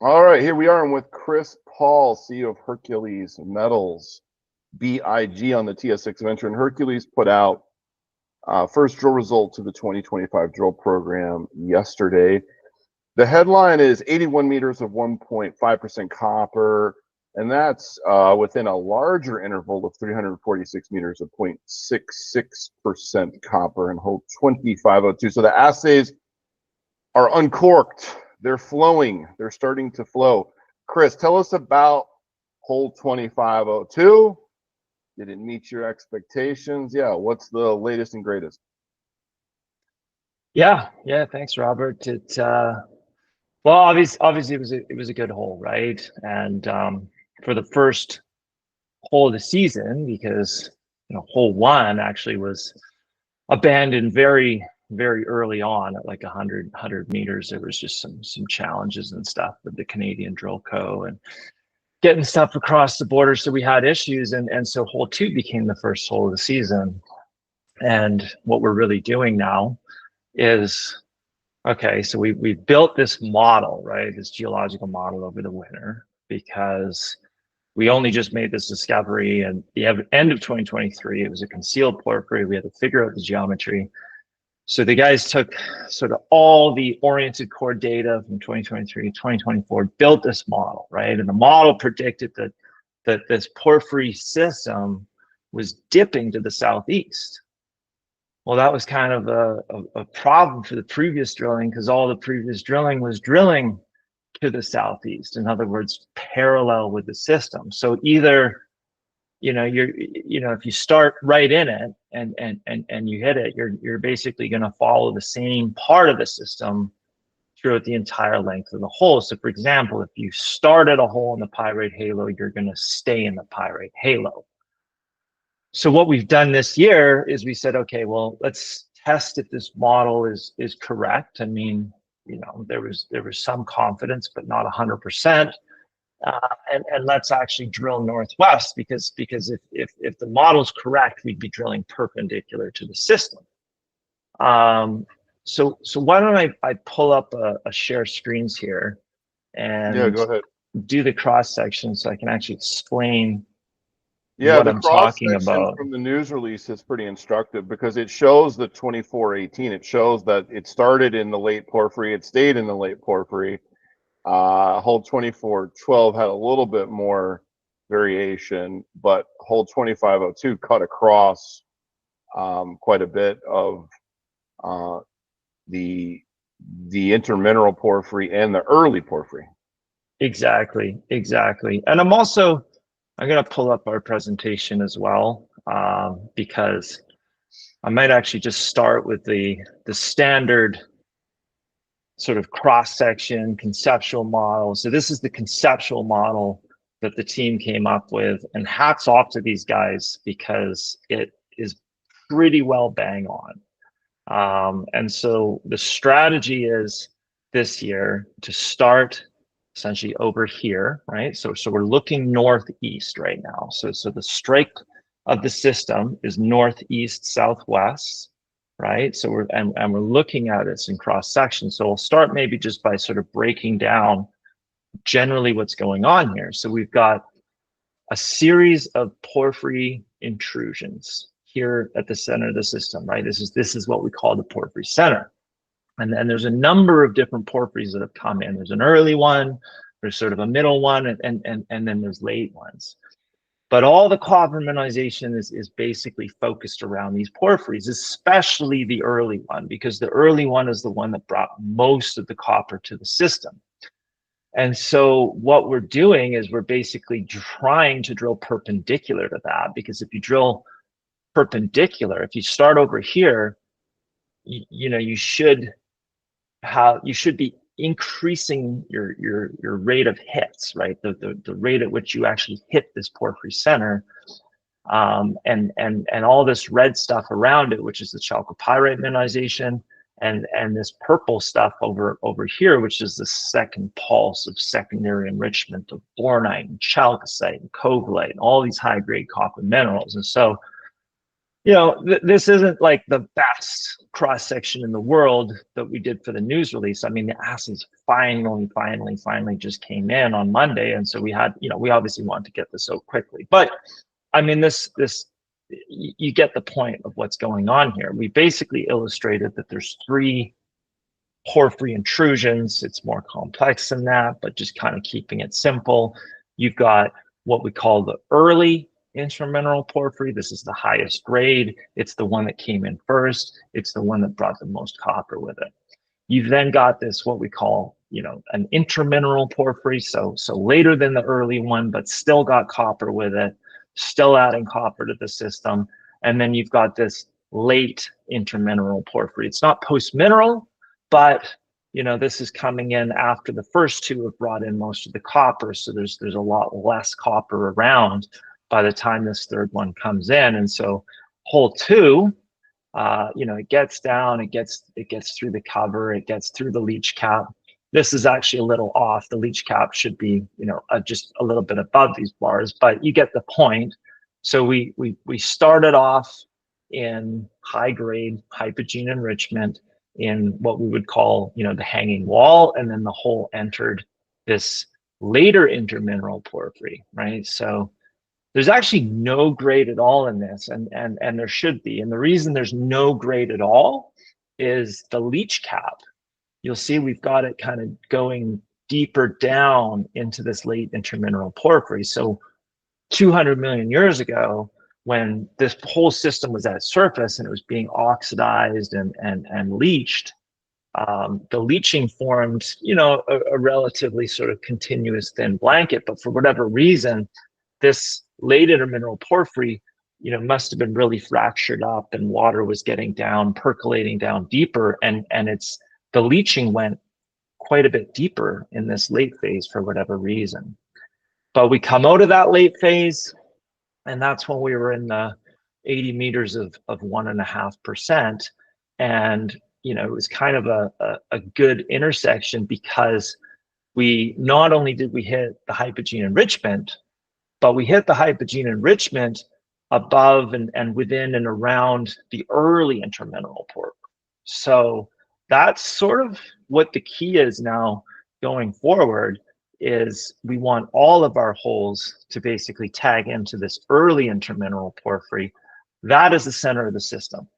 All right, here we are. I'm with Chris Paul, CEO of Hercules Metals, BIG on the TSX Venture. And Hercules put out first drill results of the 2025 drill program yesterday. The headline is 81 meters of 1.5% copper, and that's within a larger interval of 346 meters of 0.66% copper in hole 2502. So the assays are uncorked. They're flowing. They're starting to flow. Chris, tell us about hole 2502. Did it meet your expectations? Yeah. What's the latest and greatest? Yeah. Thanks, Robert. Well, obviously it was a good hole, right? And for the first hole of the season, because hole one actually was abandoned very early on at like 100 meters. There was just some challenges and stuff with the Canadian Drill Co. and getting stuff across the border, so we had issues, and so hole two became the first hole of the season. And what we're really doing now is, okay, so we built this model, right? This geological model over the winter, because we only just made this discovery and the end of 2023. It was a concealed porphyry. We had to figure out the geometry. So the guys took sort of all the oriented core data from 2023, 2024, built this model, right? And the model predicted that this porphyry system was dipping to the southeast. Well, that was kind of a problem for the previous drilling, because all the previous drilling was drilling to the southeast. In other words, parallel with the system. So either if you start right in it and you hit it, you're basically going to follow the same part of the system throughout the entire length of the hole. So for example, if you start at a hole in the pyrite halo, you're going to stay in the pyrite halo. So what we've done this year is we said, okay, well, let's test if this model is correct. I mean, there was some confidence, but not 100%. And let's actually drill northwest, because if the model's correct, we'd be drilling perpendicular to the system. So why don't I pull up a share screens here and go ahead. do the cross section so I can actually explain what I'm talking about. From the news release is pretty instructive, because it shows the 2418. It shows that it started in the late porphyry. It stayed in the late porphyry. Hole 2412 had a little bit more variation, but hole 2502 cut across quite a bit of the intermineral porphyry and the early porphyry. Exactly. And I'm going to pull up our presentation as well, because I might actually just start with the standard sort of cross-section conceptual model. So this is the conceptual model that the team came up with, and hats off to these guys, because it is pretty well bang on. And so the strategy is this year to start essentially over here, right? So we're looking northeast right now. So the strike of the system is northeast southwest, right? So we're looking at this in cross section. So we'll start maybe just by sort of breaking down generally what's going on here. So we've got a series of porphyry intrusions here at the center of the system, right? This is what we call the porphyry center. And then there's a number of different porphyries that have come in. There's an early one, there's sort of a middle one, and then there's late ones. But all the copper mineralization is basically focused around these porphyries, especially the early one, because the early one is the one that brought most of the copper to the system. And so what we're doing is we're basically trying to drill perpendicular to that, because if you drill perpendicular, if you start over here, you should be increasing your rate of hits, right? The rate at which you actually hit this porphyry center, and all this red stuff around it, which is the chalcopyrite mineralization, and this purple stuff over here, which is the second pulse of secondary enrichment of bornite and chalcocite and covalite and all these high grade copper minerals. And so This isn't like the best cross section in the world that we did for the news release. I mean, the assays finally just came in on Monday, and so we had, we obviously wanted to get this out quickly. But I mean, you get the point of what's going on here. We basically illustrated that there's 3 porphyry intrusions. It's more complex than that, but just kind of keeping it simple. You've got what we call the early intramineral porphyry. This is the highest grade. It's the one that came in first. It's the one that brought the most copper with it. You've then got this, what we call, an intermineral porphyry. So later than the early one, but still got copper with it, still adding copper to the system. And then you've got this late intermineral porphyry. It's not post-mineral, but this is coming in after the first 2 have brought in most of the copper. So there's a lot less copper around by the time this 3rd one comes in. And so hole 2, it gets down, it gets through the cover, it gets through the leach cap. This is actually a little off. The leach cap should be, just a little bit above these bars, but you get the point. So we started off in high grade hypogene enrichment in what we would call, the hanging wall, and then the hole entered this later intermineral porphyry, right? So there's actually no grade at all in this, and there should be. And the reason there's no grade at all is the leach cap. You'll see we've got it kind of going deeper down into this late intermineral porphyry. So 200 million years ago, when this whole system was at surface and it was being oxidized and leached, the leaching formed, a relatively sort of continuous thin blanket. But for whatever reason, this late intermineral porphyry, must have been really fractured up, and water was getting down, percolating down deeper, and the leaching went quite a bit deeper in this late phase for whatever reason. But we come out of that late phase, and that's when we were in the 80 meters of 1.5%. And, it was kind of a good intersection, because we not only did we hit the hypogene enrichment, but we hit the hypogene enrichment above and within and around the early intermineral porphyry. So that's sort of what the key is now going forward, is we want all of our holes to basically tag into this early intermineral porphyry. That is the center of the system,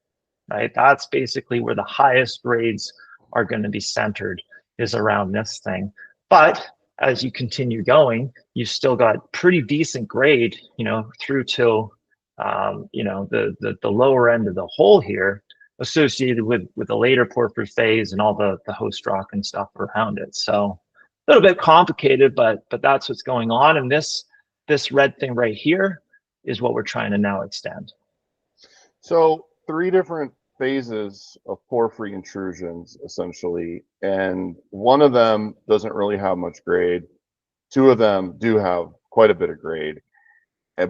right? That's basically where the highest grades are going to be centered, is around this thing. But as you continue going, you've still got pretty decent grade, through till, the lower end of the hole here, associated with the later porphyry phase and all the host rock and stuff around it. So a little bit complicated, but that's what's going on. And this red thing right here is what we're trying to now extend. So 3 different phases of porphyry intrusions, essentially, and one of them doesn't really have much grade. 2 of them do have quite a bit of grade,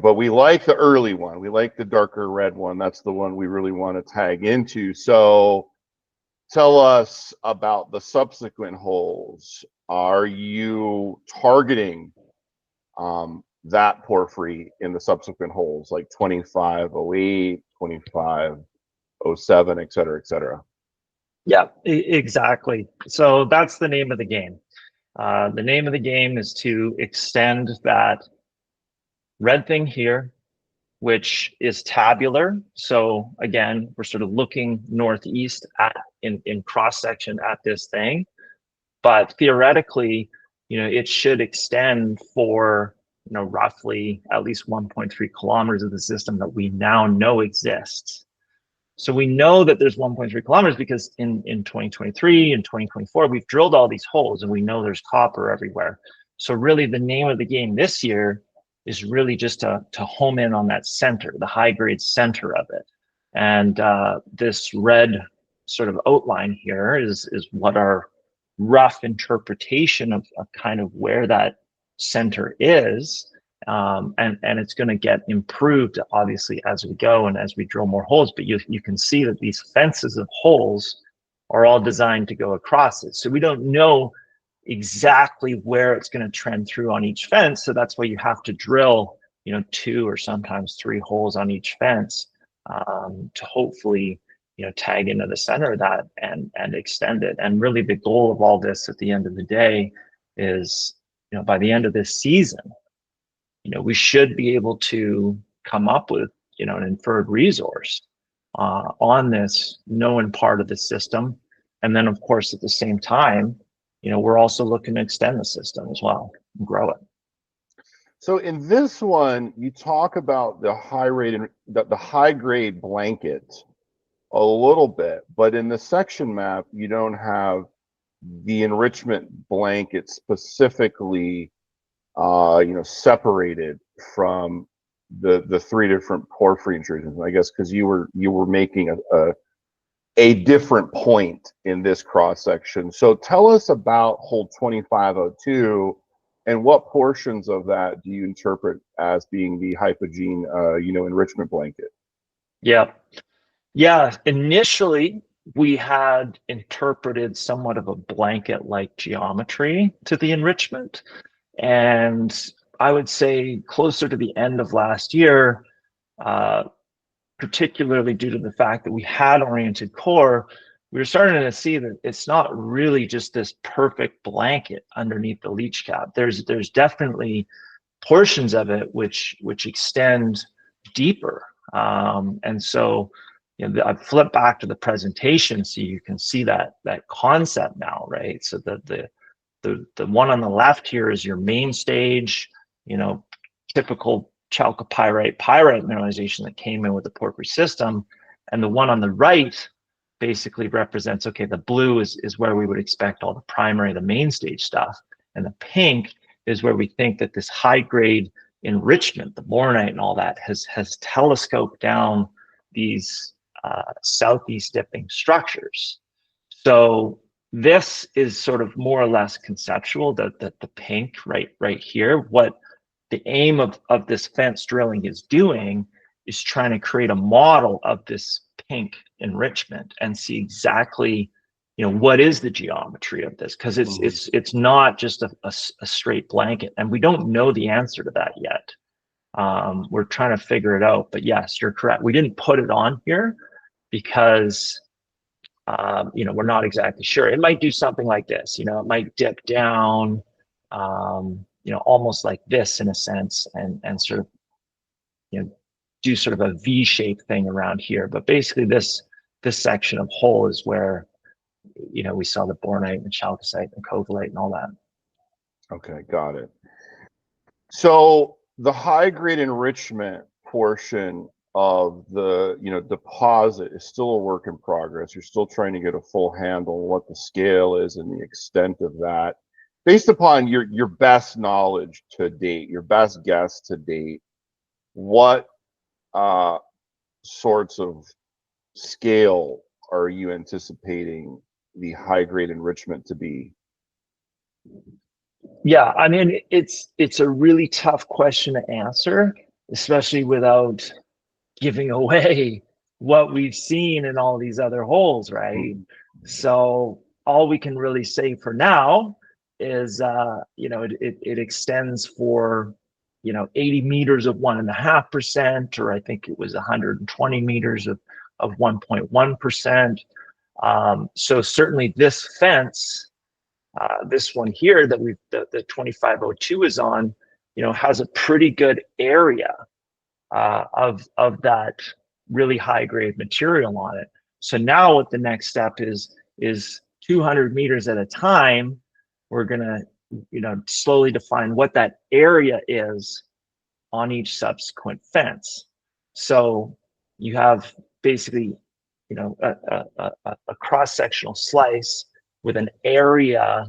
but we like the early one. We like the darker red one. That's the one we really want to tag into. So tell us about the subsequent holes. Are you targeting that porphyry in the subsequent holes, like 2508, 2507, et cetera, et cetera? Yeah, exactly. So that's the name of the game. The name of the game is to extend that red thing here, which is tabular. So again, we're sort of looking northeast in cross section at this thing, but theoretically, it should extend for roughly at least 1.3 kilometers of the system that we now know exists. So we know that there's 1.3 kilometers because in 2023 and 2024, we've drilled all these holes and we know there's copper everywhere. So really the name of the game this year is really just to home in on that center, the high grade center of it. And this red sort of outline here is what our rough interpretation of kind of where that center is. And it's going to get improved, obviously, as we go and as we drill more holes. But you can see that these fences of holes are all designed to go across it. So we don't know exactly where it's going to trend through on each fence. So that's why you have to drill, 2 or sometimes 3 holes on each fence to hopefully, tag into the center of that and extend it. And really the goal of all this at the end of the day is, by the end of this season, we should be able to come up with, an inferred resource on this known part of the system. And then of course, at the same time, we're also looking to extend the system as well and grow it. So in this one, you talk about the high grade blanket a little bit, but in the section map, you don't have the enrichment blanket specifically, separated from the three different porphyry intrusions. I guess because you were making a different point in this cross section. So tell us about hole 2502 and what portions of that do you interpret as being the hypogene, enrichment blanket? Yeah. Initially, we had interpreted somewhat of a blanket-like geometry to the enrichment. And I would say closer to the end of last year, particularly due to the fact that we had oriented core, we were starting to see that it's not really just this perfect blanket underneath the leach cap. There's definitely portions of it which extend deeper. And so, I've flipped back to the presentation so you can see that concept now, right? So the one on the left here is your main stage, typical chalcopyrite pyrite mineralization that came in with the porphyry system. And the one on the right basically represents, okay, the blue is where we would expect all the primary, the main stage stuff. And the pink is where we think that this high grade enrichment, the bornite and all that has telescoped down these southeast dipping structures. So this is sort of more or less conceptual, that the pink right here. What the aim of this fence drilling is doing is trying to create a model of this pink enrichment and see exactly, what is the geometry of this, because it's not just a straight blanket, and we don't know the answer to that yet. We're trying to figure it out, but yes, you're correct. We didn't put it on here because we're not exactly sure. It might do something like this, it might dip down, almost like this in a sense, and sort of, do sort of a V-shaped thing around here. But basically this section of hole is where, we saw the bornite and chalcocite and covellite and all that. Okay, got it. So the high grade enrichment portion of the deposit is still a work in progress. You're still trying to get a full handle on what the scale is and the extent of that, based upon your best knowledge to date, your best guess to date. What sorts of scale are you anticipating the high grade enrichment to be? Yeah, I mean, it's a really tough question to answer, especially without giving away what we've seen in all these other holes, right? So all we can really say for now is, it extends for, 80 meters of 1.5%, or I think it was 120 meters of 1.1%. So certainly this fence, this one here that the 2502 is on, has a pretty good area of that really high grade material on it. So now what the next step is 200 meters at a time, we're gonna, slowly define what that area is on each subsequent fence. So you have basically, a cross-sectional slice with an area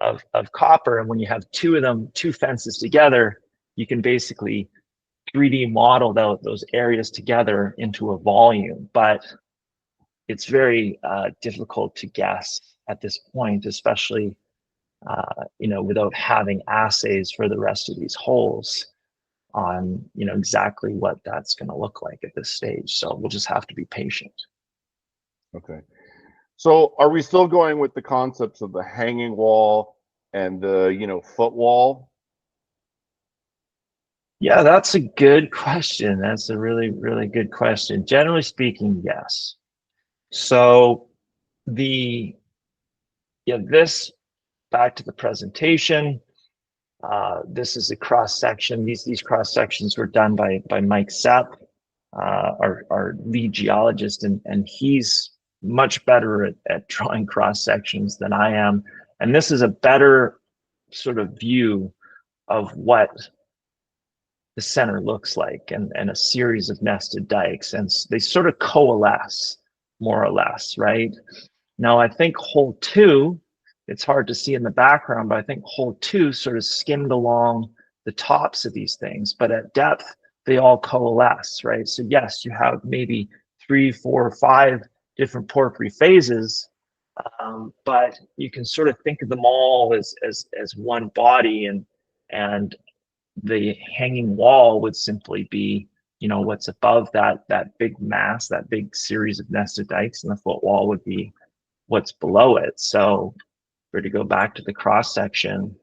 of copper. And when you have two fences together, you can basically 3D model those areas together into a volume. But it's very difficult to guess at this point, especially without having assays for the rest of these holes on exactly what that's going to look like at this stage. So we'll just have to be patient. Okay. So are we still going with the concepts of the hanging wall and the footwall? Yeah, that's a good question. That's a really, really good question. Generally speaking, yes. So the yeah, this back to the presentation. This is a cross section. These cross sections were done by Mike Sepp, our lead geologist, and he's much better at drawing cross sections than I am. And this is a better sort of view of what the center looks like, and a series of nested dikes, and they sort of coalesce more or less, right? Now, I think hole two, it's hard to see in the background, but I think hole two sort of skimmed along the tops of these things, but at depth, they all coalesce, right? So yes, you have maybe 3, 4, 5 different porphyry phases, but you can sort of think of them all as one body, and the hanging wall would simply be, what's above that big mass, that big series of nested dikes, and the footwall would be what's below it. So for to go back to the cross section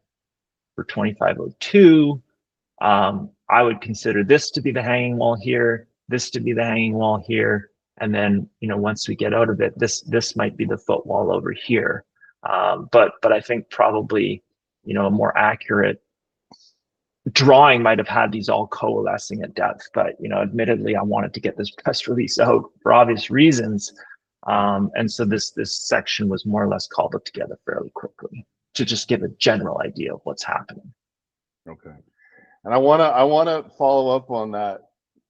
for 2502, I would consider this to be the hanging wall here, this to be the hanging wall here, and then once we get out of it, this might be the footwall over here. But I think probably a more accurate drawing might have had these all coalescing at depth, but admittedly, I wanted to get this press release out for obvious reasons, and so this section was more or less cobbled together fairly quickly to just give a general idea of what's happening. Okay. And I wanna follow up on that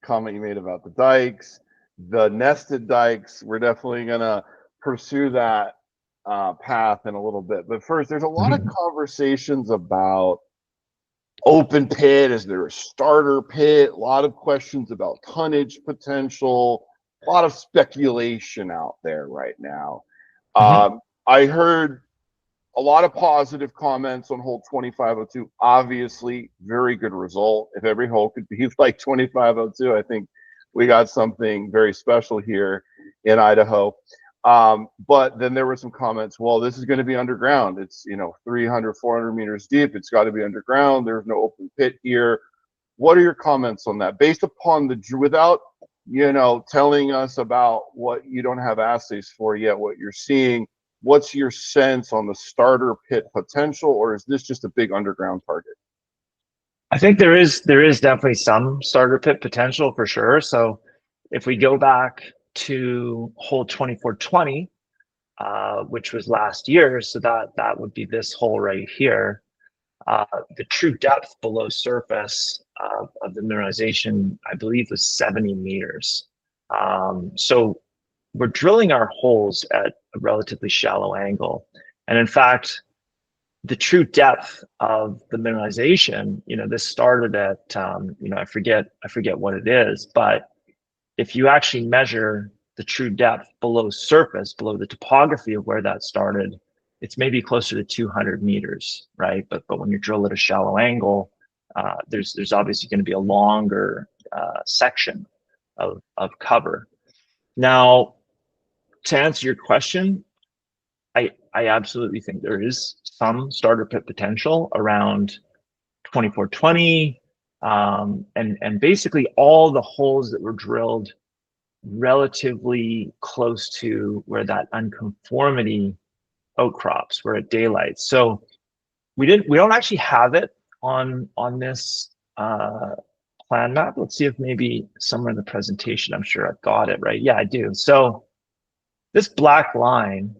comment you made about the dikes, the nested dikes. We're definitely gonna pursue that path in a little bit. But first, there's a lot of conversations about open pit. Is there a starter pit? A lot of questions about tonnage potential. A lot of speculation out there right now. I heard a lot of positive comments on hole 2502. Obviously, very good result. If every hole could be like 2502, I think we got something very special here in Idaho. But then there were some comments, well, this is going to be underground. It's 300, 400 meters deep. It's got to be underground. There's no open pit here. What are your comments on that? Based upon without telling us about what you don't have assays for yet, what you're seeing, what's your sense on the starter pit potential, or is this just a big underground target? I think there is definitely some starter pit potential for sure. So if we go back to hole 2420, which was last year, so that would be this hole right here. The true depth below surface of the mineralization, I believe, was 70 meters. So we're drilling our holes at a relatively shallow angle. And in fact, the true depth of the mineralization, this started at, I forget what it is, but if you actually measure the true depth below surface, below the topography of where that started, it's maybe closer to 200 meters, right? But when you drill at a shallow angle, there's obviously going to be a longer section of cover. Now, to answer your question, I absolutely think there is some starter pit potential around 2420, and basically all the holes that were drilled relatively close to where that unconformity outcrops were at daylight. So we don't actually have it on this plan map. Let's see if maybe somewhere in the presentation, I'm sure I've got it right. Yeah, I do. So this black line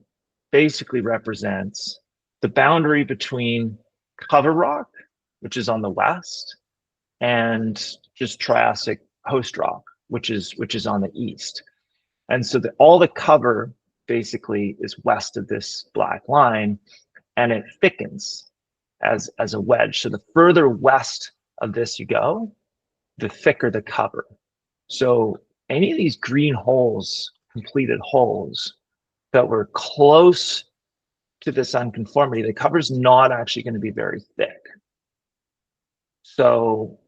basically represents the boundary between cover rock, which is on the west, and just Triassic host rock, which is on the east. And so all the cover basically is west of this black line, and it thickens as a wedge. So the further west of this you go, the thicker the cover. So any of these green holes, completed holes that were close to this unconformity, the cover's not actually going to be very thick. So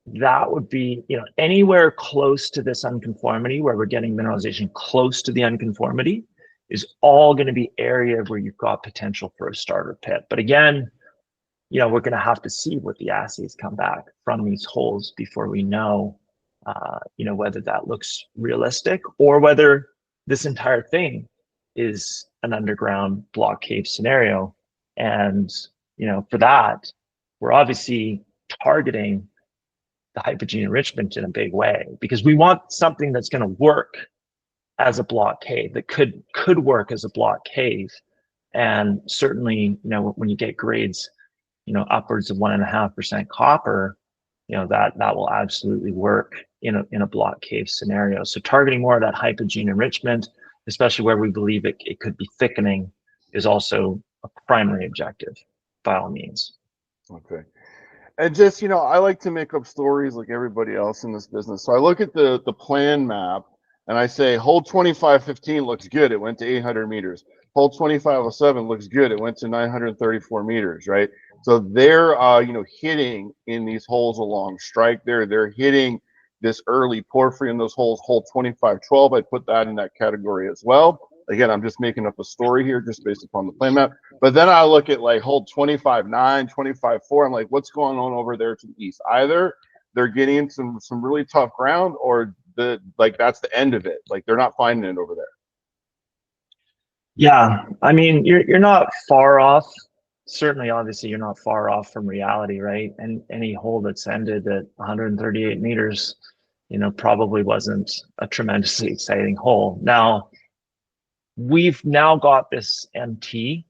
that would be, anywhere close to this unconformity where we're getting mineralization close to the unconformity is all going to be area where you've got potential for a starter pit. But again, we're going to have to see what the assays come back from these holes before we know, whether that looks realistic or whether this entire thing is an underground block cave scenario. And, for that, we're obviously targeting the hypogene enrichment in a big way, because we want something that's going to work as a block cave, that could work as a block cave. And certainly, when you get grades, upwards of 1.5% copper, that will absolutely work in a block cave scenario. So targeting more of that hypogene enrichment, especially where we believe it could be thickening, is also a primary objective by all means. Okay. And just, I like to make up stories like everybody else in this business. So I look at the plan map and I say, hole 2515 looks good. It went to 800 meters. Hole 2507 looks good. It went to 934 meters, right? So they're, hitting in these holes along strike there. They're hitting this early porphyry in those holes. Hole 2512, I put that in that category as well. Again, I'm just making up a story here just based upon the plan map. But then I look at like hole 25-9, 25-4. I'm like, what's going on over there to the east? Either they're getting some really tough ground, or that's the end of it. Like they're not finding it over there. Yeah, I mean, you're not far off. Certainly, obviously, you're not far off from reality, right? And any hole that's ended at 138 meters, probably wasn't a tremendously exciting hole. Now, we've now got this MT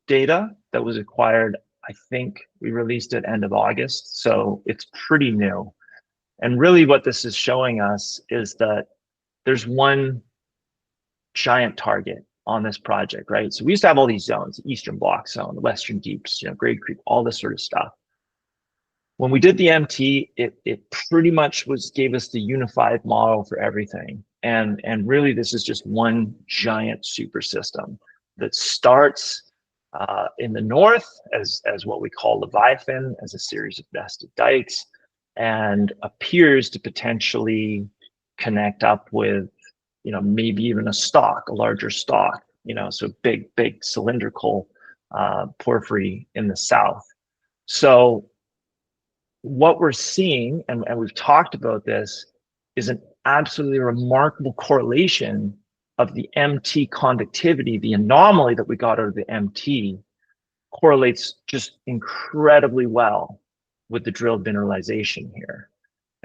data that was acquired. I think we released it end of August, so it's pretty new. And really what this is showing us is that there's one giant target on this project, right? So we used to have all these zones, the Eastern Block Zone, the Western Deeps, Grade Creek, all this sort of stuff. When we did the MT, it pretty much gave us the unified model for everything. And really this is just one giant super system that starts in the north as what we call Leviathan, as a series of nested dikes, and appears to potentially connect up with, maybe even a larger stock, so big cylindrical porphyry in the south. So what we're seeing, and we've talked about this, is an absolutely remarkable correlation of the MT conductivity. The anomaly that we got out of the MT correlates just incredibly well with the drilled mineralization here.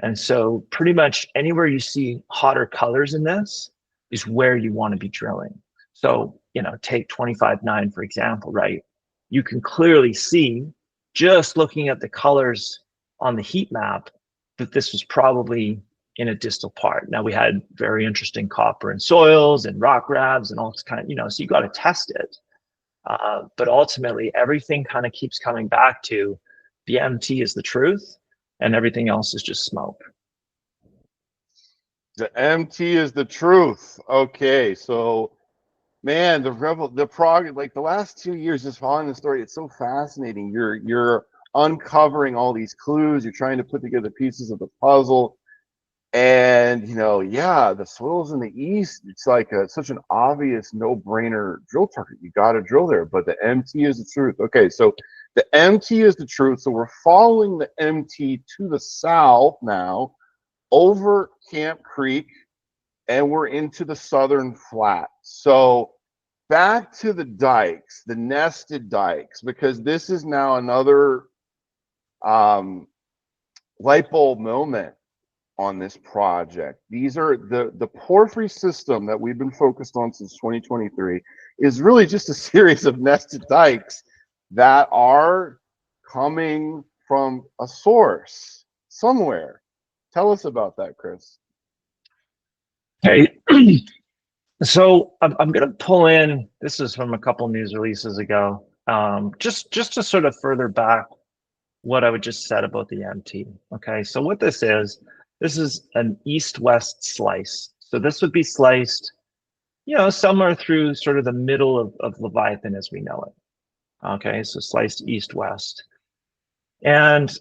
And so pretty much anywhere you see hotter colors in this is where you want to be drilling. So, take 25-9, for example, right? You can clearly see, just looking at the colors on the heat map, that this was probably in a distal part. Now we had very interesting copper and soils and rock grabs and all this kind of, so you got to test it. But ultimately everything kind of keeps coming back to the MT is the truth and everything else is just smoke. The MT is the truth. Okay, so man, like the last 2 years, just following the story, it's so fascinating. You're uncovering all these clues. You're trying to put together pieces of the puzzle, and the soils in the east. It's like such an obvious no-brainer drill target. You got to drill there, but the MT is the truth. Okay, so the MT is the truth. So we're following the MT to the south now, over Camp Creek, and we're into the southern flat. So back to the dikes, the nested dikes, because this is now another light bulb moment on this project. These are the porphyry system that we've been focused on since 2023 is really just a series of nested dikes that are coming from a source somewhere. Tell us about that, Chris. Okay. So I'm going to pull in, this is from a couple news releases ago, just to sort of further back what I would just said about the MT. Okay, so what this is an east-west slice. So this would be sliced, somewhere through sort of the middle of Leviathan as we know it. Okay, so sliced east-west. And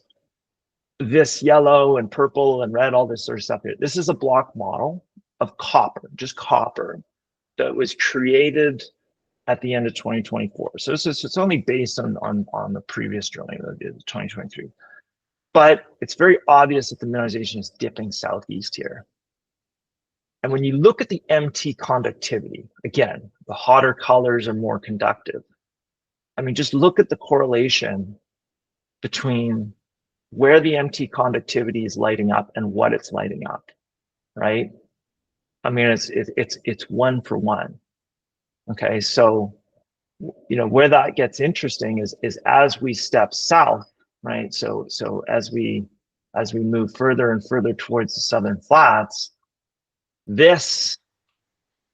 this yellow and purple and red, all this sort of stuff here, this is a block model of copper, just copper, that was created at the end of 2024. So it's only based on the previous drilling that did 2023. But it's very obvious that the mineralization is dipping southeast here. And when you look at the MT conductivity, again, the hotter colors are more conductive. I mean, just look at the correlation between where the MT conductivity is lighting up and what it's lighting up, right? I mean, it's 1 for 1. Okay, so where that gets interesting is as we step south, right? So as we move further and further towards the southern flats, this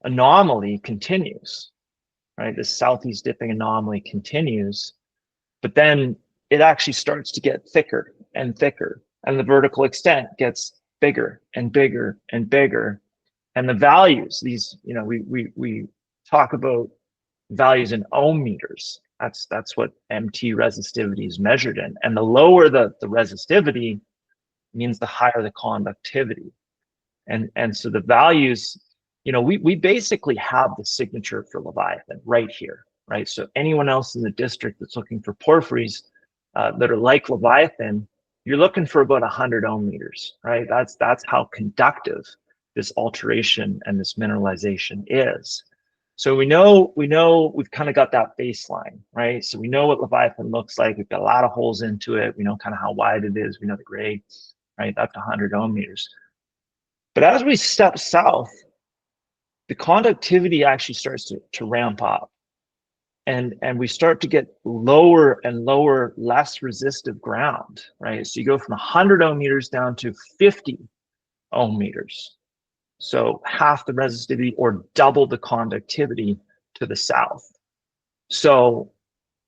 anomaly continues, right? This southeast dipping anomaly continues, but then it actually starts to get thicker and thicker, and the vertical extent gets bigger and bigger and bigger. And the values, these, we talk about values in ohm meters. That's what MT resistivity is measured in. And the lower the resistivity means the higher the conductivity. And so the values, we basically have the signature for Leviathan right here, right? So anyone else in the district that's looking for porphyries that are like Leviathan, you're looking for about 100 ohm meters, right? That's how conductive this alteration and this mineralization is. So we know we've kind of got that baseline, right? So we know what Leviathan looks like. We've got a lot of holes into it. We know kind of how wide it is. We know the grade, right? Up to 100 ohm meters. But as we step south, the conductivity actually starts to ramp up. And we start to get lower and lower, less resistive ground, right? So you go from 100 ohm meters down to 50 ohm meters. So half the resistivity or double the conductivity to the south. So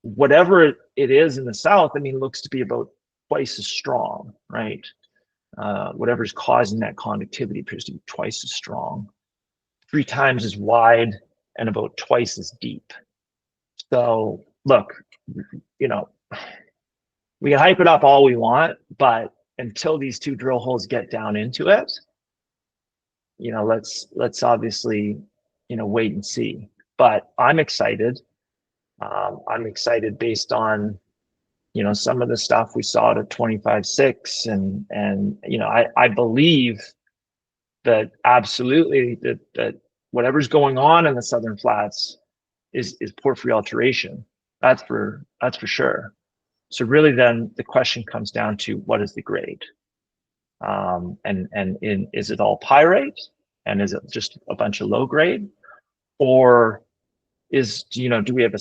whatever it is in the south, I mean, looks to be about twice as strong, right? Whatever's causing that conductivity appears to be twice as strong, 3 times as wide, and about twice as deep. So look, we can hype it up all we want, but until these 2 drill holes get down into it, let's obviously, wait and see. But I'm excited. I'm excited based on, some of the stuff we saw at 25-6, and I believe that absolutely that whatever's going on in the southern flats is porphyry alteration. That's for sure. So really, then the question comes down to what is the grade, is it all pyrite, and is it just a bunch of low grade, or do we have a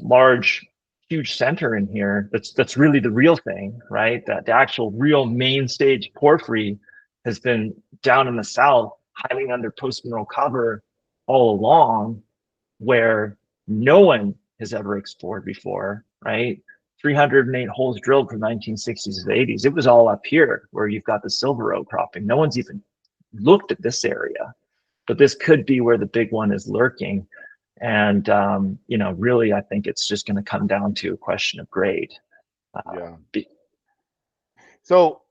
large, huge center in here that's really the real thing, right? That the actual real main stage porphyry has been down in the south, hiding under post-mineral cover all along, where no one has ever explored before, right? 308 holes drilled from 1960s to 80s. It was all up here where you've got the silver outcropping. No one's even looked at this area, but this could be where the big one is lurking. And, really, I think it's just going to come down to a question of grade. So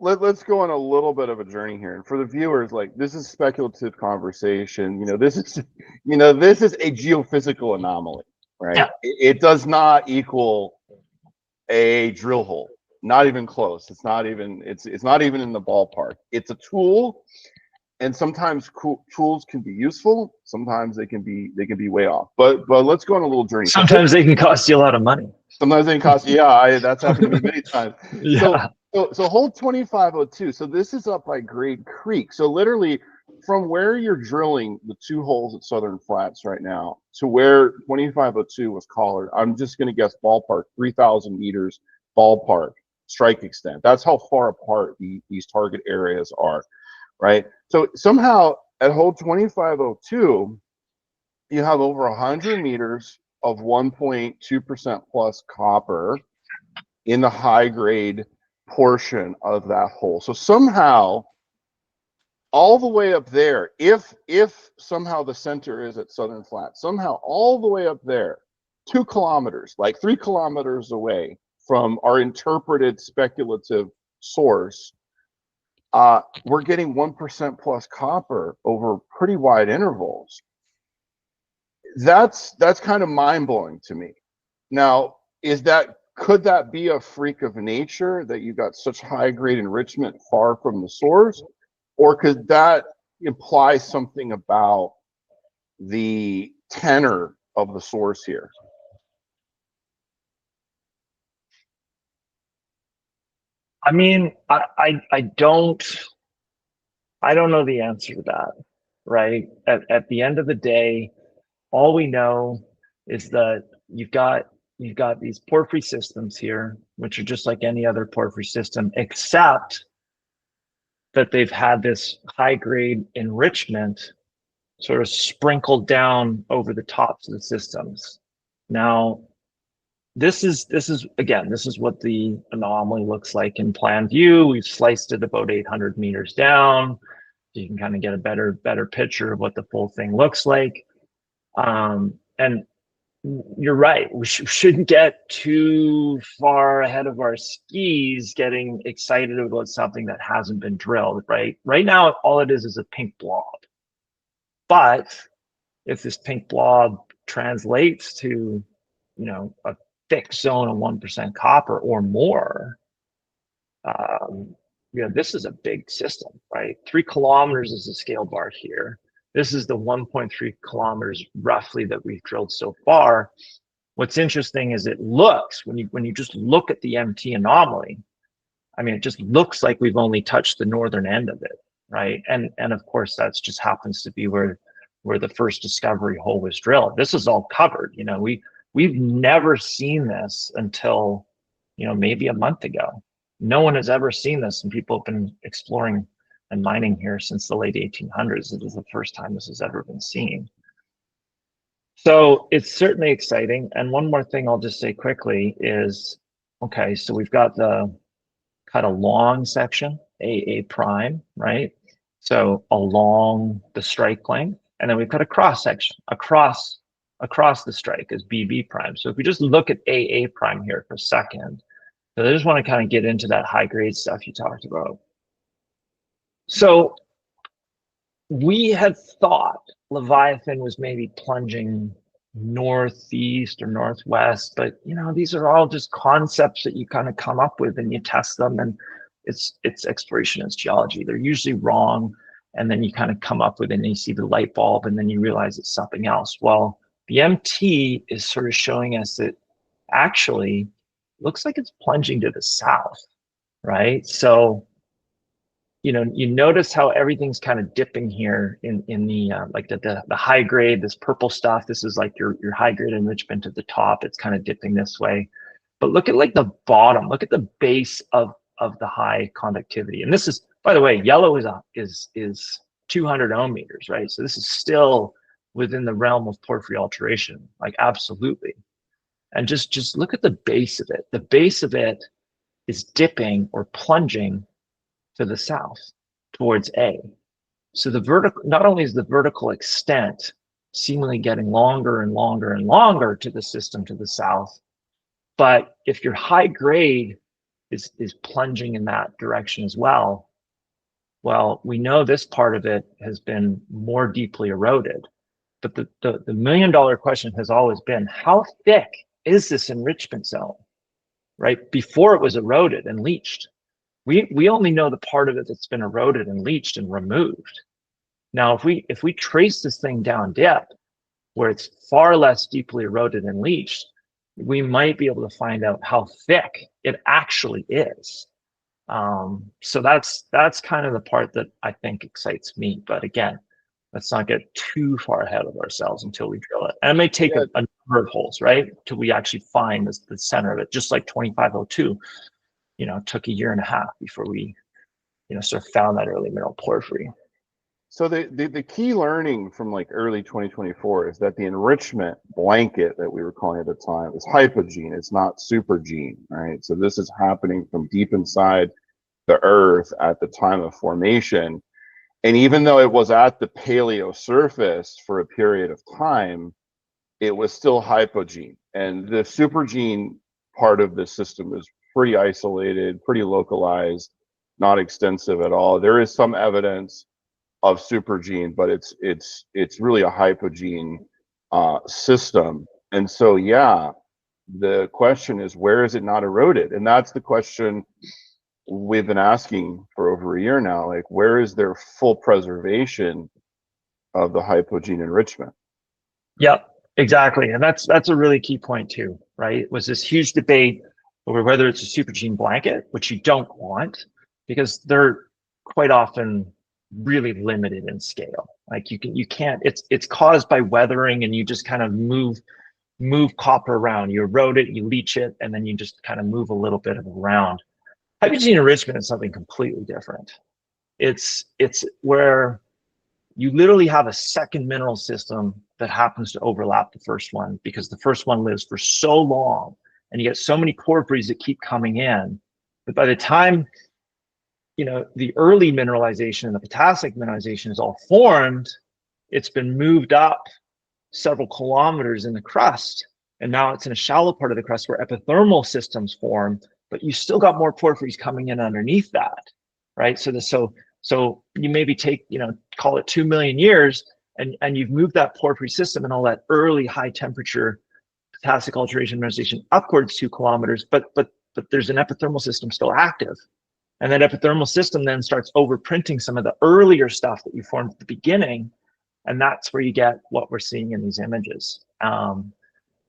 let's go on a little bit of a journey here. And for the viewers, this is speculative conversation. This is a geophysical anomaly, right? Yeah. It does not equal a drill hole. Not even close. It's not even in the ballpark. It's a tool. And sometimes tools can be useful. Sometimes they can be way off. But let's go on a little journey. Sometimes they can cost you a lot of money. Sometimes they can cost. Yeah, that's happened to me many times. Yeah. So hole 25-02. So this is up by Grade Creek. So literally from where you're drilling the 2 holes at Southern Flats right now to where 25-02 was collared, I'm just going to guess ballpark 3,000 meters ballpark strike extent. That's how far apart these target areas are. Right. So somehow at hole 25-02, you have over 100 meters of 1.2% plus copper in the high grade portion of that hole. So somehow all the way up there, if somehow the center is at Southern Flat, somehow all the way up there, 2 kilometers, like 3 kilometers away from our interpreted speculative source, we're getting 1% plus copper over pretty wide intervals. that's kind of mind-blowing to me. Now, could that be a freak of nature that you got such high grade enrichment far from the source, or could that imply something about the tenor of the source here? I mean, I don't know the answer to that, right? At the end of the day, all we know is that you've got these porphyry systems here, which are just like any other porphyry system, except that they've had this high grade enrichment sort of sprinkled down over the tops of the systems. Now, this is again, this is what the anomaly looks like in plan view. We've sliced it about 800 meters down. So you can kind of get a better picture of what the full thing looks like. And you're right. We shouldn't get too far ahead of our skis getting excited about something that hasn't been drilled, right? Right now, all it is a pink blob. But if this pink blob translates to, a thick zone of 1% copper or more, this is a big system, right? 3 kilometers is the scale bar here. This is the 1.3 kilometers roughly that we've drilled so far. What's interesting is it looks, when you just look at the MT anomaly, I mean, it just looks like we've only touched the northern end of it, right? And of course, that's just happens to be where the first discovery hole was drilled. This is all covered. We've never seen this until, maybe a month ago. No one has ever seen this, and people have been exploring and mining here since the late 1800s. It is the first time this has ever been seen. So it's certainly exciting. And one more thing I'll just say quickly is, okay, so we've got the kind of long section, AA prime, right? So along the strike length, and then we've got a cross section across the strike is BB prime. So if we just look at AA prime here for a second, so I just want to kind of get into that high grade stuff you talked about. So we had thought Leviathan was maybe plunging northeast or northwest, but these are all just concepts that you kind of come up with and you test them, and it's exploration, it's geology. They're usually wrong, and then you kind of come up with it and you see the light bulb and then you realize it's something else. Well, the MT is sort of showing us that actually looks like it's plunging to the south, right? So you notice how everything's kind of dipping here in the like the high grade, this purple stuff. This is like your high grade enrichment at the top. It's kind of dipping this way, but look at like the bottom. Look at the base of the high conductivity. And this is, by the way, yellow is 200 ohm meters, right? So this is still within the realm of porphyry alteration, like absolutely. And just look at the base of it. The base of it is dipping or plunging to the south towards A. So the vertical, not only is the vertical extent seemingly getting longer and longer and longer to the system to the south, but if your high grade is plunging in that direction as well, we know this part of it has been more deeply eroded. But the $1 million question has always been, how thick is this enrichment zone, right? Before it was eroded and leached. We only know the part of it that's been eroded and leached and removed. Now, if we trace this thing down depth, where it's far less deeply eroded and leached, we might be able to find out how thick it actually is. So that's kind of the part that I think excites me. But again, let's not get too far ahead of ourselves until we drill it. And it may take a number of holes, right, till we actually find the center of it, just like 25-02. Took a year and a half before we, sort of found that early mineral porphyry. So the key learning from like early 2024 is that the enrichment blanket that we were calling at the time is hypogene. It's not supergene, right? So this is happening from deep inside the earth at the time of formation. And even though it was at the paleo surface for a period of time, it was still hypogene. And the supergene part of the system is pretty isolated, pretty localized, not extensive at all. There is some evidence of supergene, but it's really a hypogene system. And so, yeah, the question is, where is it not eroded? And that's the question we've been asking for over a year now. Like, where is there full preservation of the hypogene enrichment? Yep, exactly. And that's a really key point too, right? It was this huge debate over whether it's a supergene blanket, which you don't want, because they're quite often really limited in scale. Like you can't, it's caused by weathering, and you just kind of move copper around. You erode it, you leach it, and then you just kind of move a little bit of it around. Hypogene enrichment is something completely different. It's where you literally have a second mineral system that happens to overlap the first one, because the first one lives for so long and you get so many porphyries that keep coming in that by the time the early mineralization and the potassic mineralization is all formed, it's been moved up several kilometers in the crust, and now it's in a shallow part of the crust where epithermal systems form, but you still got more porphyries coming in underneath that, right? So you maybe take, call it 2 million years, and you've moved that porphyry system and all that early high temperature potassic alteration mineralization upwards 2 kilometers, but there's an epithermal system still active. And that epithermal system then starts overprinting some of the earlier stuff that you formed at the beginning. And that's where you get what we're seeing in these images.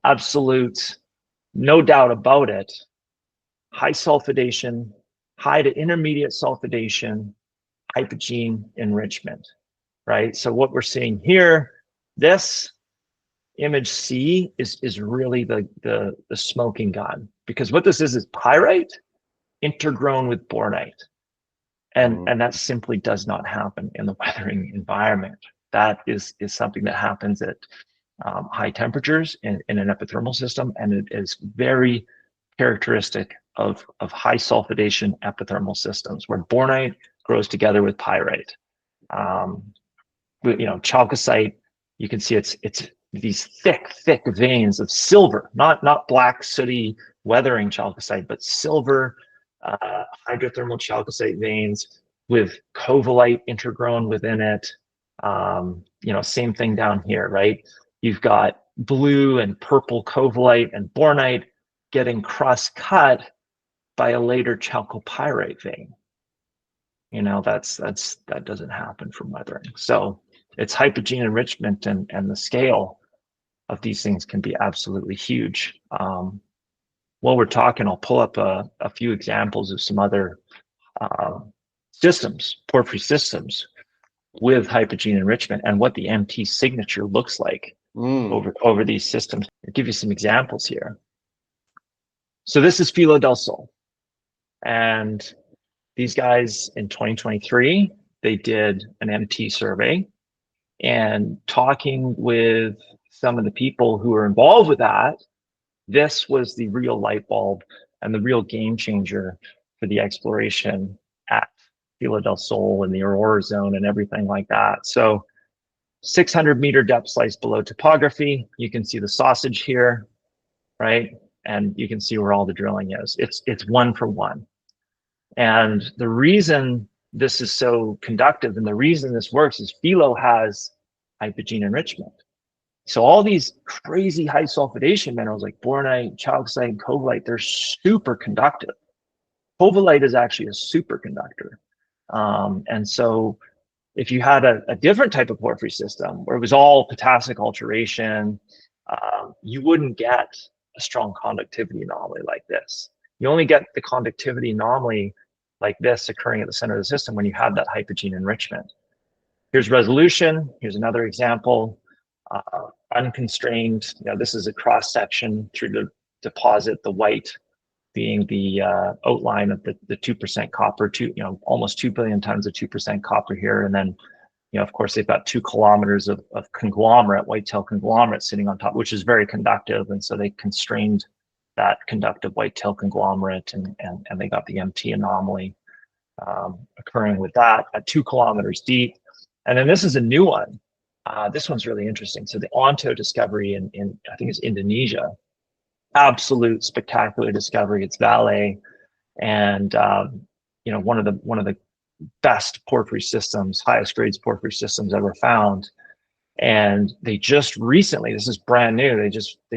Absolute, no doubt about it. High sulfidation, high to intermediate sulfidation, hypogene enrichment, right? So what we're seeing here, this image C is really the smoking gun, because what this is pyrite intergrown with bornite. And that simply does not happen in the weathering environment. That is something that happens at high temperatures in an epithermal system, and it is very characteristic of high sulfidation epithermal systems where bornite grows together with pyrite. Chalcocite, you can see it's these thick veins of silver, not black sooty weathering chalcocite, but silver hydrothermal chalcocite veins with covellite intergrown within it. Same thing down here, right? You've got blue and purple covellite and bornite getting cross-cut by a later chalcopyrite vein. That doesn't happen from weathering. So it's hypogene enrichment, and the scale of these things can be absolutely huge. While we're talking, I'll pull up a few examples of some other systems, porphyry systems with hypogene enrichment, and what the MT signature looks like over these systems. I'll give you some examples here. So this is Filo del Sol, and these guys in 2023, they did an MT survey, and talking with some of the people who were involved with that, this was the real light bulb and the real game changer for the exploration at Filo del Sol and the Aurora zone and everything like that. So 600-meter depth slice below topography. You can see the sausage here, right? And you can see where all the drilling is. It's 1 for 1. And the reason this is so conductive and the reason this works is Filo has hypogene enrichment. So all these crazy high sulfidation minerals like bornite, chalcocite, and covellite, they're super conductive. Covellite is actually a superconductor. And so if you had a different type of porphyry system where it was all potassic alteration, you wouldn't get a strong conductivity anomaly like this. You only get the conductivity anomaly like this occurring at the center of the system when you have that hypogene enrichment. Here's resolution. Here's another example. Unconstrained. This is a cross section through the deposit, the white being the outline of the 2% copper, almost 2 billion tons of 2% copper here. And then, of course, they've got 2 kilometers of conglomerate, whitetail conglomerate sitting on top, which is very conductive. And so they constrained that conductive whitetail conglomerate, and they got the MT anomaly occurring with that at 2 kilometers deep. And then this is a new one. This one's really interesting. So the Onto discovery in I think it's Indonesia, absolute spectacular discovery. It's Vale, and one of the best porphyry systems, highest grades porphyry systems ever found. And they just recently, this is brand new, they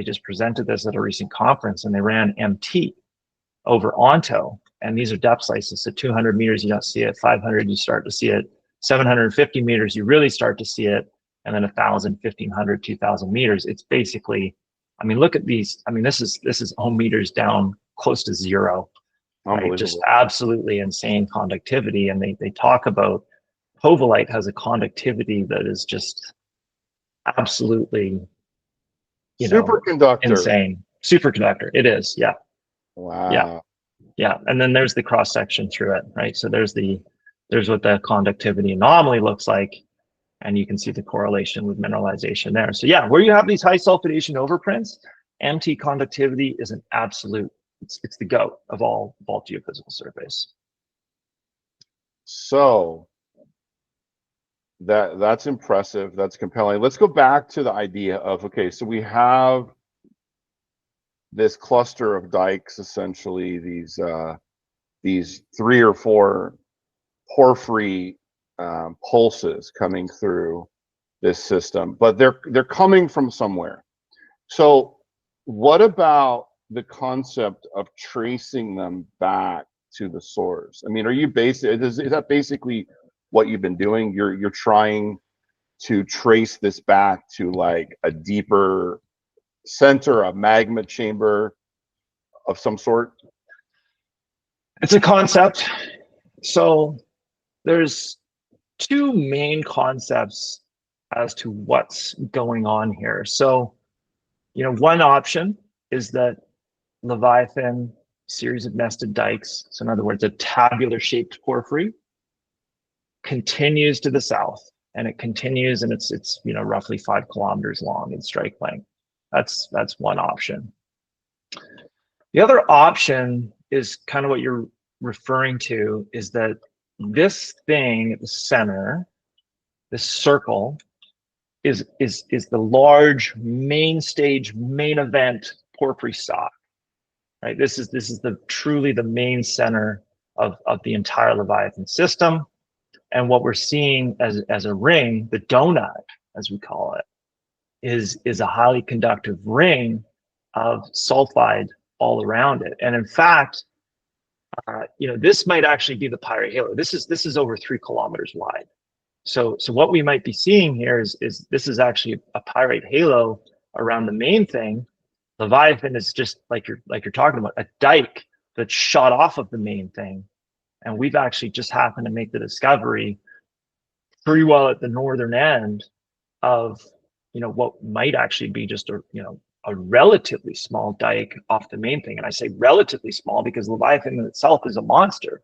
just presented this at a recent conference, and they ran MT over onto, and these are depth slices. So 200 meters, you don't see it. 500, you start to see it. 750 meters, you really start to see it. And then 1,000, 1,500, 2,000 meters. It's basically, I mean, look at these. I mean, this is ohm meters down close to zero, right? Just absolutely insane conductivity. And they talk about povolite has a conductivity that is just absolutely, superconductor. Insane. Superconductor. It is. Yeah. Wow. Yeah. Yeah. And then there's the cross section through it, right? So there's what the conductivity anomaly looks like. And you can see the correlation with mineralization there. So yeah, where you have these high sulfidation overprints, MT conductivity is an absolute, it's the GOAT of all geophysical surveys. So that's impressive. That's compelling. Let's go back to the idea of, okay, so we have this cluster of dikes, essentially these 3 or 4 porphyry pulses coming through this system, but they're coming from somewhere. So what about the concept of tracing them back to the source? I mean, are you is that basically what you've been doing? You're trying to trace this back to like a deeper center, a magma chamber of some sort? It's a concept. So there's 2 main concepts as to what's going on here. So, one option is that Leviathan series of nested dikes, so in other words, a tabular shaped porphyry, continues to the south, and it continues, and it's roughly 5 kilometers long in strike length. That's one option. The other option is kind of what you're referring to, is that this thing at the center, this circle, is the large main stage, main event porphyry stock, right? This is truly the main center of the entire Leviathan system. And what we're seeing as a ring, the donut, as we call it, is a highly conductive ring of sulfide all around it. And in fact, this might actually be the pyrite halo. This is over 3 kilometers wide. So what we might be seeing here is this is actually a pyrite halo around the main thing. Leviathan is just like you're talking about, a dike that's shot off of the main thing. And we've actually just happened to make the discovery pretty well at the northern end of what might actually be just a relatively small dike off the main thing. And I say relatively small because Leviathan in itself is a monster,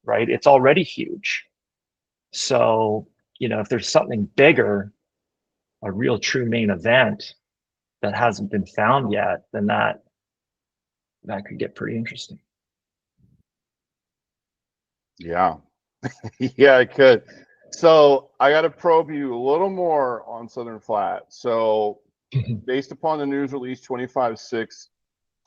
right? It's already huge. So, if there's something bigger, a real true main event that hasn't been found yet, then that could get pretty interesting. Yeah. Yeah, it could. So I got to probe you a little more on Southern Flat. So based upon the news release, 25-6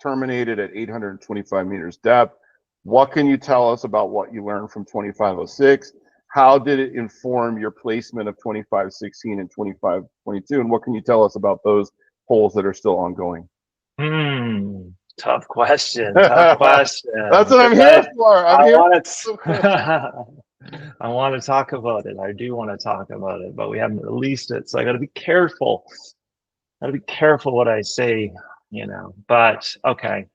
terminated at 825 meters depth. What can you tell us about what you learned from 25-06? How did it inform your placement of 25-16 and 25-22? And what can you tell us about those holes that are still ongoing? Tough question. Tough question. That's what I'm here for. I want to talk about it. I do want to talk about it, but we haven't released it, so I got to be careful. Got to be careful what I say, But okay.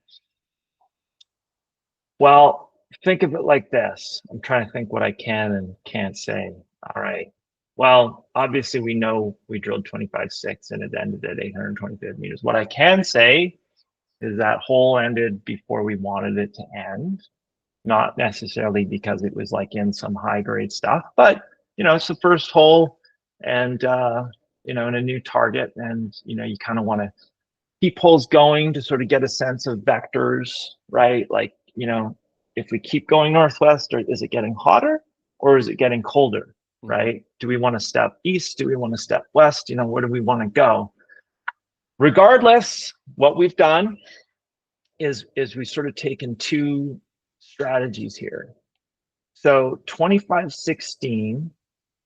Well, think of it like this. I'm trying to think what I can and can't say. All right. Well, obviously we know we drilled 25-6 and it ended at 825 meters. What I can say is that hole ended before we wanted it to end. Not necessarily because it was like in some high grade stuff, but it's the first hole and in a new target, and you kind of want to keep holes going to sort of get a sense of vectors, right? Like, if we keep going northwest, or is it getting hotter or is it getting colder, right? Do we want to step east? Do we want to step west? Where do we want to go? Regardless, what we've done is we sort of taken 2 strategies here. So 25-16,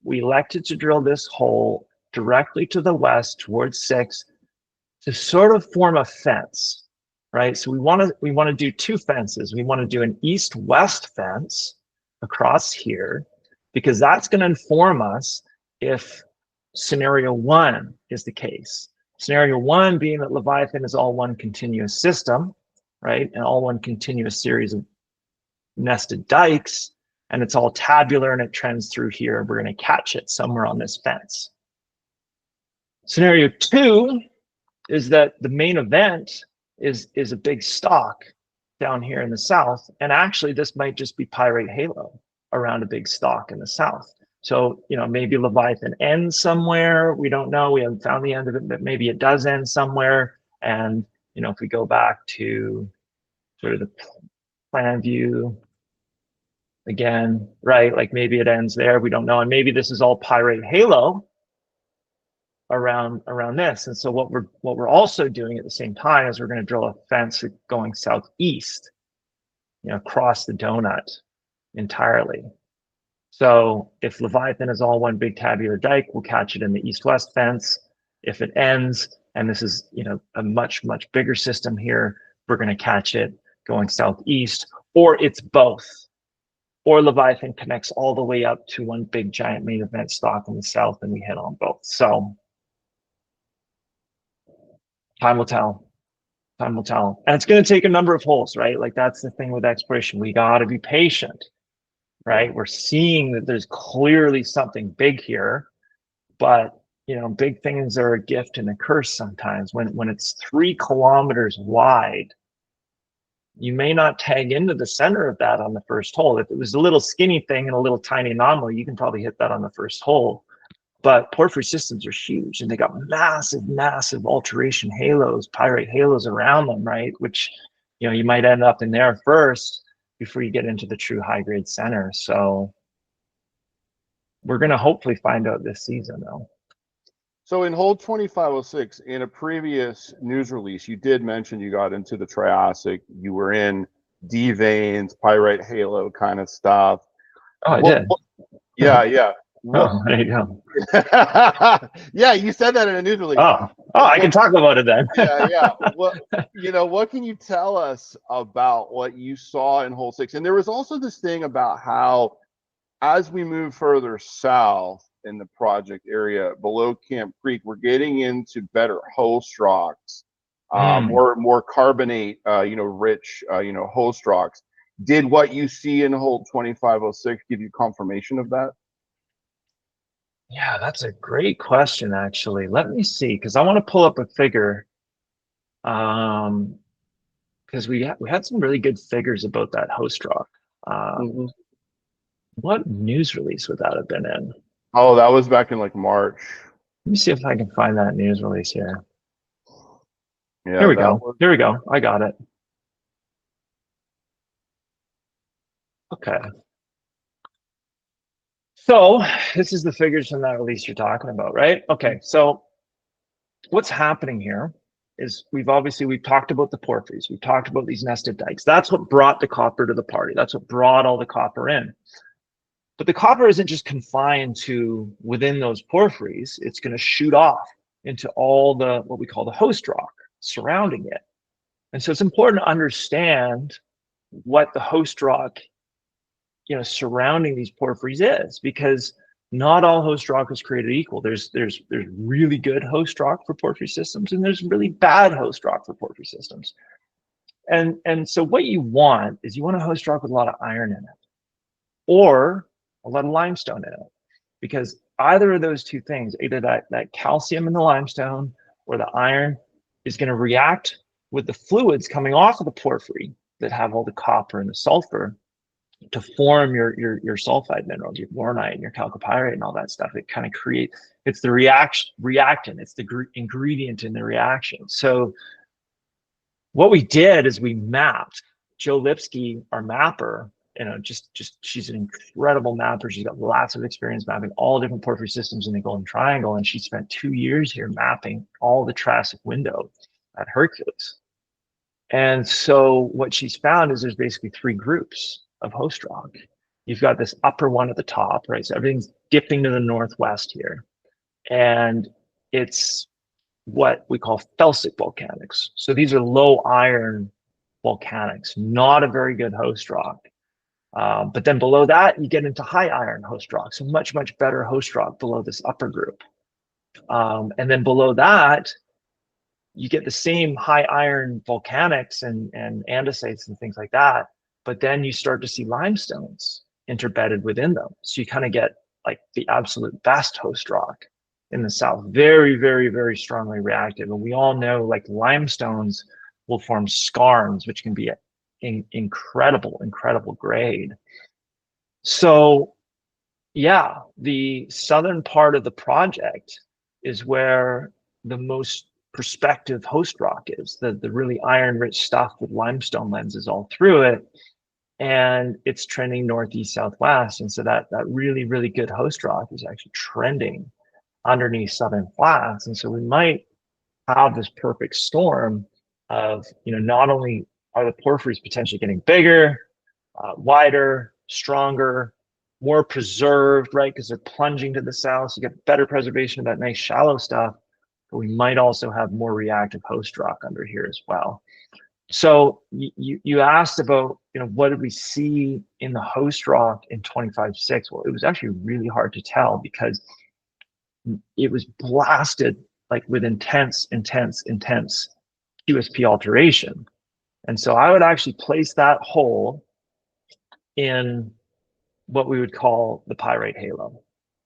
we elected to drill this hole directly to the west towards 6 to sort of form a fence, right? So we want to do two fences. We want to do an east-west fence across here, because that's going to inform us if scenario 1 is the case. Scenario 1 being that Leviathan is all one continuous system, right? And all one continuous series of nested dikes, and it's all tabular and it trends through here. We're going to catch it somewhere on this fence. Scenario 2 is that the main event is a big stock down here in the south, and actually this might just be pyrite halo around a big stock in the south. So, you know, maybe Leviathan ends somewhere. We don't know. We haven't found the end of it, but maybe it does end somewhere. And, you know, if we go back to sort of the plan view again, right? Like maybe it ends there. We don't know. And maybe this is all pyrite halo around this. And so what we're also doing at the same time is we're going to drill a fence going southeast, you know, across the donut entirely. So if Leviathan is all one big tabular dike, we'll catch it in the east-west fence. If it ends, and this is, you know, a much bigger system here, we're going to catch it going southeast, or it's both. Or Leviathan connects all the way up to one big giant main event stock in the south, and we hit on both. So time will tell. Time will tell. And it's going to take a number of holes, right? Like that's the thing with exploration. We got to be patient, right? We're seeing that there's clearly something big here, but you know, big things are a gift and a curse sometimes. When it's 3 kilometers wide, you may not tag into the center of that on the first hole. If it was a little skinny thing and a little tiny anomaly, you can probably hit that on the first hole. But porphyry systems are huge, and they got massive alteration halos, pyrite halos around them, right? Which, you know, you might end up in there first before you get into the true high-grade center. So we're going to hopefully find out this season, though. So in hole 2506, in a previous news release, you did mention you got into the Triassic. You were in D veins, pyrite halo kind of stuff. Oh, I did. Yeah. Oh, there you go. Yeah, you said that in a news release. Oh, I can talk about it then. Yeah. What can you tell us about what you saw in hole 6? And there was also this thing about how, as we move further south in the project area below Camp Creek, we're getting into better host rocks, more carbonate, rich, host rocks. Did what you see in hole 2506 give you confirmation of that? Yeah, that's a great question, actually. Let me see, because I want to pull up a figure. Because we had some really good figures about that host rock. What news release would that have been in? Oh, that was back in like March. Let me see if I can find that news release here. Yeah, here we go. Here we go. I got it. Okay. So this is the figures from that release you're talking about, right? Okay. So what's happening here is we've talked about the porphyries. We've talked about these nested dikes. That's what brought the copper to the party. That's what brought all the copper in. But the copper isn't just confined to within those porphyries. It's going to shoot off into all the, what we call the host rock surrounding it. And so it's important to understand what the host rock, surrounding these porphyries is, because not all host rock is created equal. There's really good host rock for porphyry systems, and there's really bad host rock for porphyry systems. And so what you want is you want a host rock with a lot of iron in it, or a lot of limestone in it, because either of those two things, either that calcium in the limestone or the iron, is going to react with the fluids coming off of the porphyry that have all the copper and the sulfur to form your sulfide minerals, your bornite and your chalcopyrite and all that stuff. It kind of creates, it's the reactant, it's the ingredient in the reaction. So what we did is we mapped. Joe Lipsky, our mapper, she's an incredible mapper. She's got lots of experience mapping all different porphyry systems in the Golden Triangle, and she spent 2 years here mapping all the Triassic window at Hercules. And so what she's found is there's basically 3 groups of host rock. You've got this upper one at the top, right? So everything's dipping to the northwest here. and it's what we call felsic volcanics. So these are low iron volcanics, not a very good host rock. But then below that, you get into high iron host rocks, a much, much better host rock below this upper group. And then below that, you get the same high iron volcanics and andesites and things like that. But then you start to see limestones interbedded within them. So you kind of get like the absolute best host rock in the south. Very, very, very strongly reactive. And we all know like limestones will form skarns, which can be incredible, incredible grade. So yeah, the southern part of the project is where the most prospective host rock is, the really iron rich stuff with limestone lenses all through it. And it's trending northeast southwest. And so that really, really good host rock is actually trending underneath southern flats. And so we might have this perfect storm of, not only are the porphyries potentially getting bigger, wider, stronger, more preserved, right? Because they're plunging to the south. So you get better preservation of that nice shallow stuff. But we might also have more reactive host rock under here as well. So you asked about, what did we see in the host rock in 25-6? Well, it was actually really hard to tell because it was blasted like with intense QSP alteration. And so I would actually place that hole in what we would call the pyrite halo.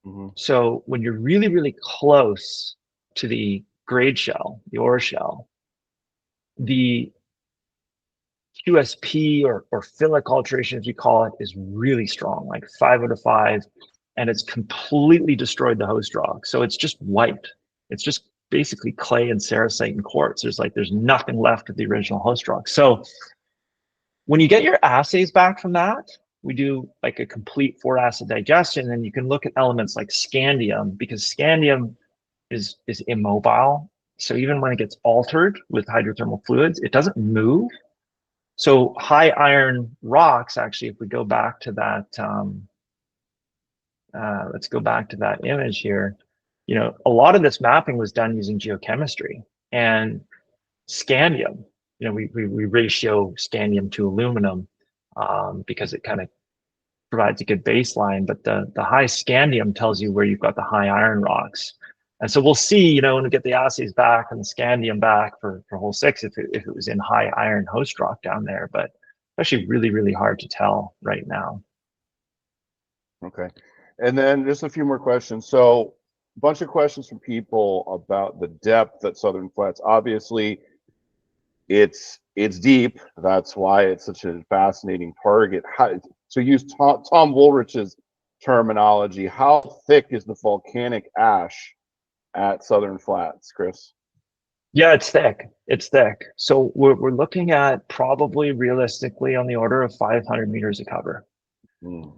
Mm-hmm. So when you're really, really close to the grade shell, the ore shell, the QSP or phyllic alteration, as you call it, is really strong, like 5 out of 5, and it's completely destroyed the host rock. So it's just white. It's just basically clay and sericite and quartz. There's nothing left of the original host rock. So when you get your assays back from that, we do like a complete 4-acid digestion, and you can look at elements like scandium, because scandium is immobile. So even when it gets altered with hydrothermal fluids, it doesn't move. So high iron rocks, actually, if we go back to that, let's go back to that image here. A lot of this mapping was done using geochemistry and scandium. We ratio scandium to aluminum because it kind of provides a good baseline. But the high scandium tells you where you've got the high iron rocks. And so we'll see, when we get the assays back and the scandium back for hole 6, if it was in high iron host rock down there, but actually really, really hard to tell right now. Okay. And then just a few more questions. So a bunch of questions from people about the depth at Southern Flats. Obviously, it's deep. That's why it's such a fascinating target. To use Tom Woolrich's terminology, how thick is the volcanic ash at Southern Flats, Chris? Yeah, it's thick. It's thick. So we're looking at probably realistically on the order of 500 meters of cover.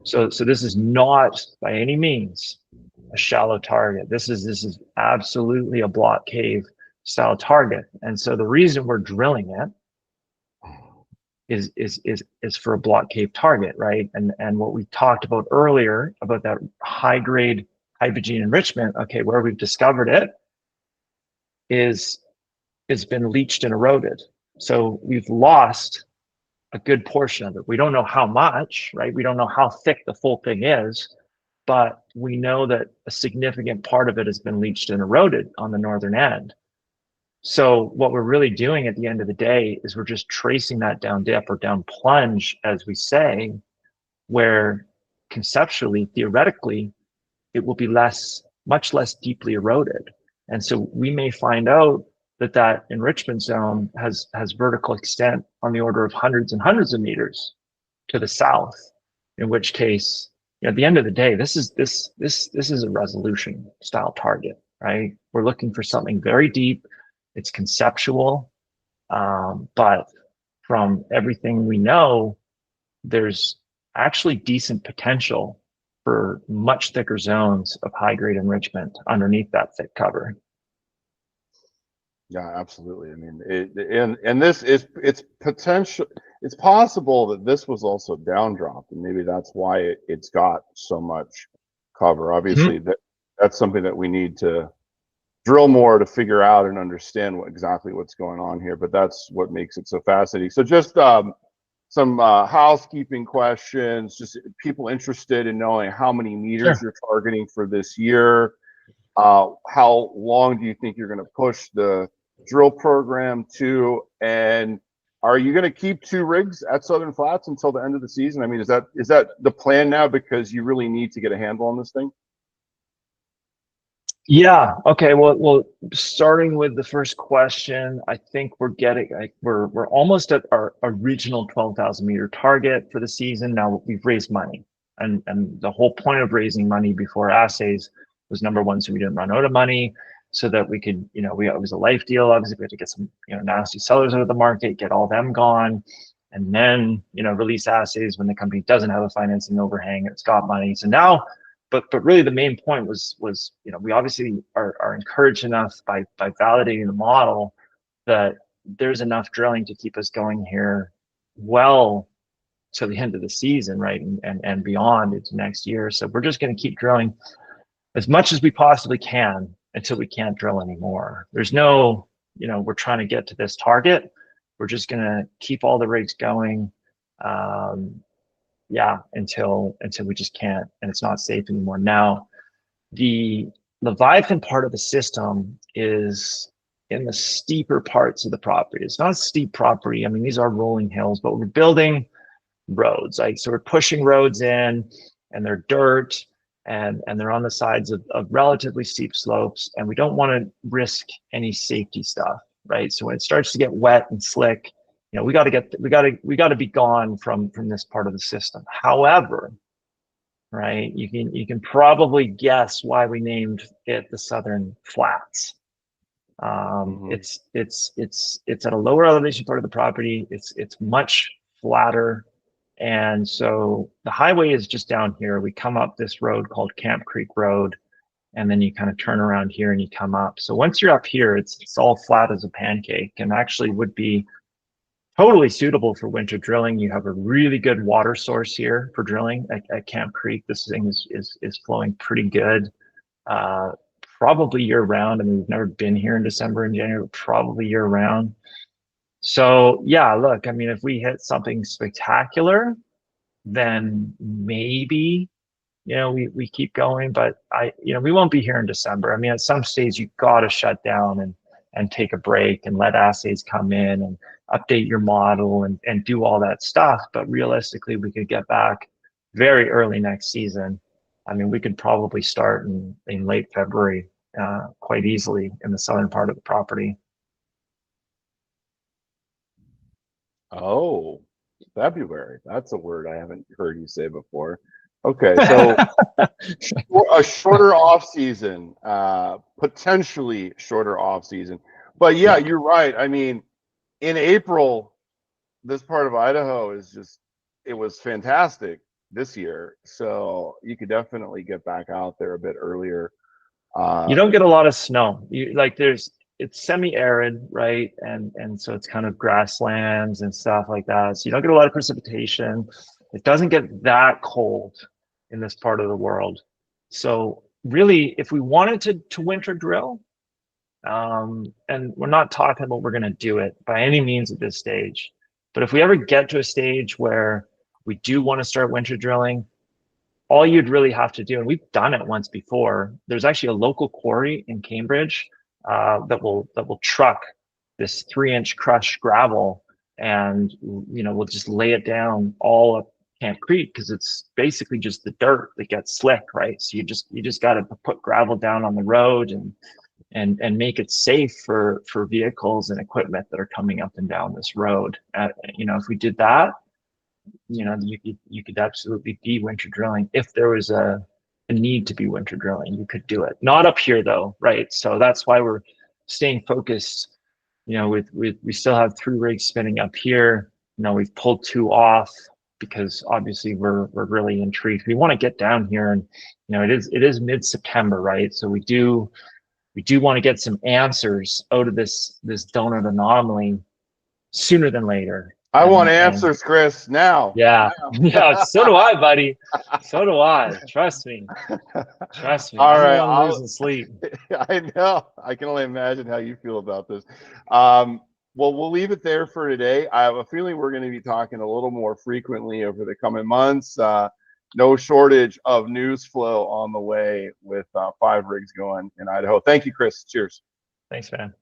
So this is not by any means a shallow target. This is absolutely a block cave style target. And so the reason we're drilling it is for a block cave target, right? And what we talked about earlier about that high grade hypogene enrichment, okay, where we've discovered it is it's been leached and eroded. So we've lost a good portion of it. We don't know how much, right? We don't know how thick the full thing is, but we know that a significant part of it has been leached and eroded on the northern end. So what we're really doing at the end of the day is we're just tracing that down dip or down plunge, as we say, where conceptually, theoretically, it will be much less deeply eroded. And so we may find out that enrichment zone has vertical extent on the order of hundreds and hundreds of meters to the south, in which case, at the end of the day, this is a resolution style target, right? We're looking for something very deep. It's conceptual, but from everything we know, there's actually decent potential for much thicker zones of high grade enrichment underneath that thick cover. Yeah, absolutely. I mean, and this is it's potential. It's possible that this was also downdropped, and maybe that's why it's got so much cover. Obviously, that's something that we need to drill more to figure out and understand exactly what's going on here. But that's what makes it so fascinating. So just some housekeeping questions, just people interested in knowing how many meters Sure. you're targeting for this year. How long do you think you're going to push the drill program to? And are you going to keep 2 rigs at Southern Flats until the end of the season? I mean, is that the plan now, because you really need to get a handle on this thing? Yeah. Okay. Well, starting with the first question, I think we're almost at our original 12,000 meter target for the season. Now we've raised money, and the whole point of raising money before assays was, number one, so we didn't run out of money, so that we could, it was a life deal. Obviously, we had to get some, nasty sellers out of the market, get all them gone, and then, release assays when the company doesn't have a financing overhang, it's got money. So now, but really the main point was we obviously are encouraged enough by validating the model that there's enough drilling to keep us going here well to the end of the season, right, and beyond into next year. So we're just going to keep drilling as much as we possibly can until we can't drill anymore. There's no, we're trying to get to this target. We're just going to keep all the rigs going. Yeah, until we just can't, and it's not safe anymore. Now, the Leviathan part of the system is in the steeper parts of the property. It's not a steep property. I mean, these are rolling hills, but we're building roads. So we're pushing roads in, and they're dirt, and they're on the sides of relatively steep slopes, and we don't want to risk any safety stuff, right? So when it starts to get wet and slick, we got to be gone from this part of the system. However, right, you can probably guess why we named it the Southern Flats. It's at a lower elevation part of the property. It's much flatter, and so the highway is just down here. We come up this road called Camp Creek Road, and then you kind of turn around here and you come up. So once you're up here, it's all flat as a pancake, and actually would be totally suitable for winter drilling. You have a really good water source here for drilling at Camp Creek. This thing is flowing pretty good, probably year round. I mean, we've never been here in December and January, but probably year round. So yeah, look, I mean, if we hit something spectacular, then maybe, we keep going, but we won't be here in December. I mean, at some stage you got to shut down and take a break and let assays come in and update your model and do all that stuff. But realistically, we could get back very early next season. I mean, we could probably start in late February, quite easily in the southern part of the property. Oh, February. That's a word I haven't heard you say before. Okay, so a shorter off season, potentially shorter off season. But yeah, you're right. I mean, in April, this part of Idaho it was fantastic this year. So you could definitely get back out there a bit earlier. You don't get a lot of snow. It's semi-arid, right? And so it's kind of grasslands and stuff like that. So you don't get a lot of precipitation. It doesn't get that cold in this part of the world. So really, if we wanted to winter drill, and we're not talking about we're going to do it by any means at this stage, but if we ever get to a stage where we do want to start winter drilling, all you'd really have to do, and we've done it once before, there's actually a local quarry in Cambridge that will truck this 3-inch crushed gravel, and we'll just lay it down all up Camp Creek, because it's basically just the dirt that gets slick, right? So you just got to put gravel down on the road and make it safe for vehicles and equipment that are coming up and down this road. If we did that, you could absolutely be winter drilling. If there was a need to be winter drilling, you could do it. Not up here though, right? So that's why we're staying focused. We still have 3 rigs spinning up here. We've pulled 2 off because obviously we're really intrigued. We want to get down here, and it is mid-September, right? So we do want to get some answers out of this donut anomaly sooner than later. I want And answers, Chris, now. yeah, yeah, so do I, buddy. So do I. Trust me. Trust me. All I'm the right, one losing sleep. I know. I can only imagine how you feel about this. Well, we'll leave it there for today. I have a feeling we're going to be talking a little more frequently over the coming months. No shortage of news flow on the way with 5 rigs going in Idaho. Thank you, Chris. Cheers. Thanks, man.